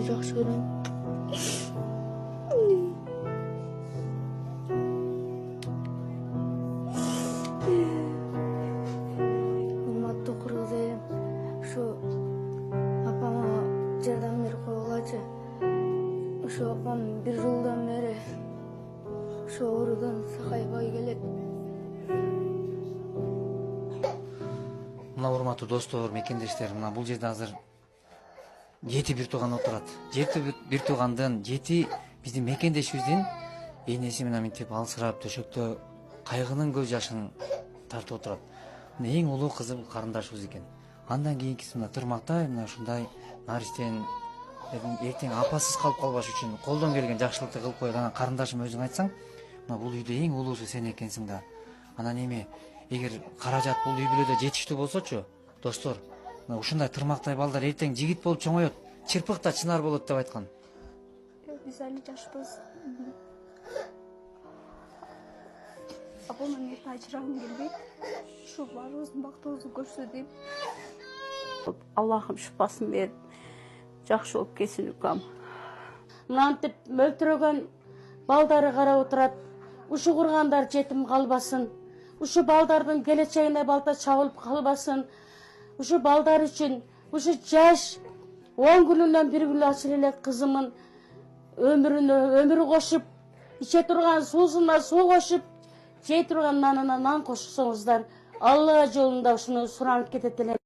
жакшы көрөм. Урматтуу Кыргыз элим, ушу апама жардам берип койгулачы. Ушу апам 1 жылдан бери ушу оорудан сакайбай келет. Мына урматтуу достор, мекендештер, мына бул жерде азыр 7 бир тууган отурат. 7 бир туугандын 7 биздин мекендешибиздин энеси менен мынтип алсырап төшөктө кайгынын көз жашын тартып отурат. Мына эң улуу кызы бул карындашыбыз экен. Андан кийинкиси мына тырмактай, мына ушундай наристен эртең апасыз калып калбаш үчүн колдон келген жакшылыкты кылып коет. Анан карындашым өзүң айтсаң, мына бул үйдө эң улуусу сен экенсиң да. Анан эми эгер каражат бул үй бүлөдө жетиштүү болсочу, достор, мына ушундай тырмактай балдар эртең жигит болуп чоңоет, чырпык да чынар болот деп айткан. Биз али жашпыз. Апамдан ажырагым келбейт. Ушу баарыбыздын бактыбызды көрсө дейм. Аллахым шыпасын берип, жакшы болуп кетсин укам. Мынантип мөлтүрөгөн балдары карап отурат. Ушу кургандар жетим калбасын. Ушу балдардын келечегине балта чабылып калбасын. Ушу балдар үчүн, ушу жаш 10 күнүнөн 1 күнү ачыр эле кызымын өмүрү кошуп, иче турган суусуна суу кошуп, жей турган нанына нан кошсоңуздар, Алла жолунда ушуну суранып кетет элем.